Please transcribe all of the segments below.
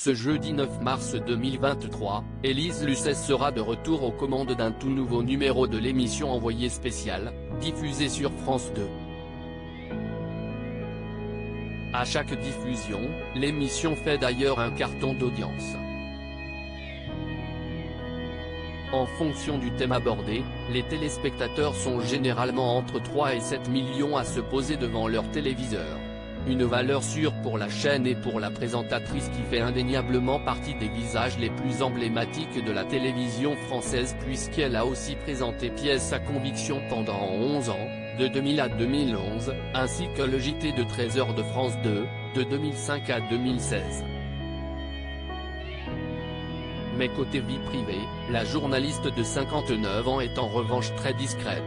Ce jeudi 9 mars 2023, Élise Lucet sera de retour aux commandes d'un tout nouveau numéro de l'émission Envoyé spécial, diffusée sur France 2. À chaque diffusion, l'émission fait d'ailleurs un carton d'audience. En fonction du thème abordé, les téléspectateurs sont généralement entre 3 et 7 millions à se poser devant leur téléviseur. Une valeur sûre pour la chaîne et pour la présentatrice qui fait indéniablement partie des visages les plus emblématiques de la télévision française puisqu'elle a aussi présenté Pièce à conviction pendant 11 ans, de 2000 à 2011, ainsi que le JT de 13h de France 2, de 2005 à 2016. Mais côté vie privée, la journaliste de 59 ans est en revanche très discrète.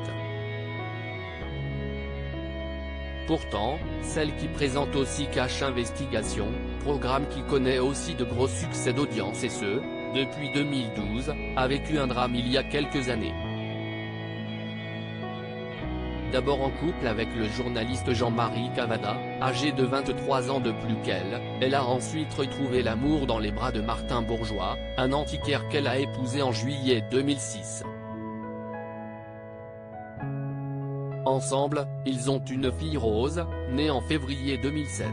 Pourtant, celle qui présente aussi Cache Investigation, programme qui connaît aussi de gros succès d'audience et ce, depuis 2012, a vécu un drame il y a quelques années. D'abord en couple avec le journaliste Jean-Marie Cavada, âgé de 23 ans de plus qu'elle, elle a ensuite retrouvé l'amour dans les bras de Martin Bourgeois, un antiquaire qu'elle a épousé en juillet 2006. Ensemble, ils ont une fille Rose, née en février 2007.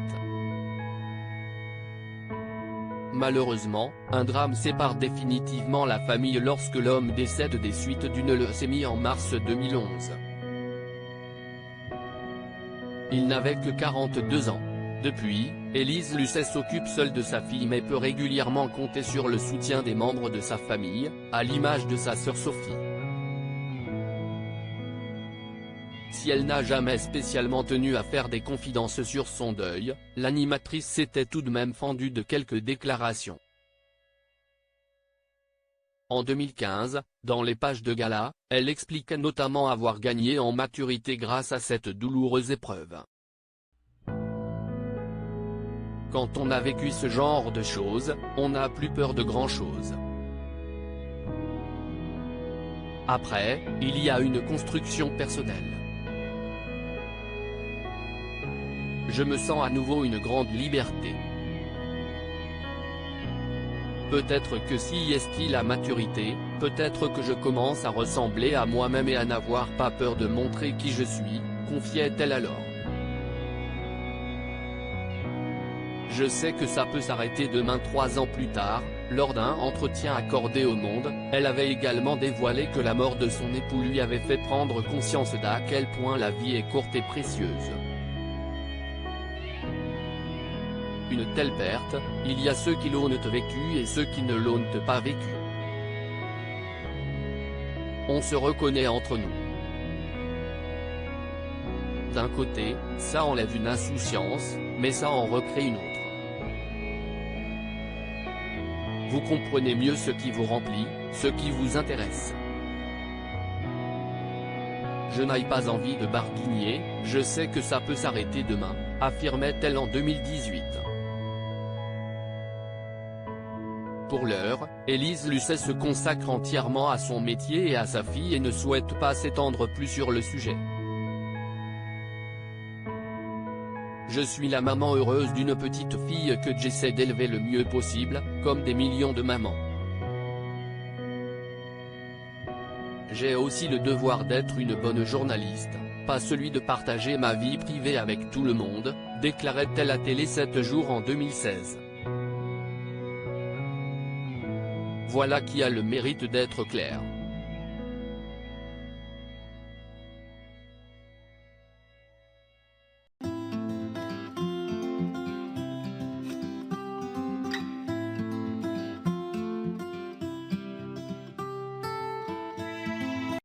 Malheureusement, un drame sépare définitivement la famille lorsque l'homme décède des suites d'une leucémie en mars 2011. Il n'avait que 42 ans. Depuis, Élise Lucet s'occupe seule de sa fille mais peut régulièrement compter sur le soutien des membres de sa famille, à l'image de sa sœur Sophie. Si elle n'a jamais spécialement tenu à faire des confidences sur son deuil, l'animatrice s'était tout de même fendue de quelques déclarations. En 2015, dans les pages de gala, elle expliquait notamment avoir gagné en maturité grâce à cette douloureuse épreuve. Quand on a vécu ce genre de choses, on n'a plus peur de grand-chose. Après, il y a une construction personnelle. Je me sens à nouveau une grande liberté. Peut-être que si est-il la maturité, peut-être que je commence à ressembler à moi-même et à n'avoir pas peur de montrer qui je suis, confiait-elle alors. Je sais que ça peut s'arrêter demain. 3 ans plus tard, lors d'un entretien accordé au Monde, elle avait également dévoilé que la mort de son époux lui avait fait prendre conscience d'à quel point la vie est courte et précieuse. Une telle perte, il y a ceux qui l'ont vécu et ceux qui ne l'ont pas vécu. On se reconnaît entre nous. D'un côté, ça enlève une insouciance, mais ça en recrée une autre. Vous comprenez mieux ce qui vous remplit, ce qui vous intéresse. Je n'ai pas envie de barguigner, je sais que ça peut s'arrêter demain, affirmait-elle en 2018. Pour l'heure, Élise Lucet se consacre entièrement à son métier et à sa fille et ne souhaite pas s'étendre plus sur le sujet. Je suis la maman heureuse d'une petite fille que j'essaie d'élever le mieux possible, comme des millions de mamans. J'ai aussi le devoir d'être une bonne journaliste, pas celui de partager ma vie privée avec tout le monde, déclarait-elle à Télé 7 jours en 2016. Voilà qui a le mérite d'être clair.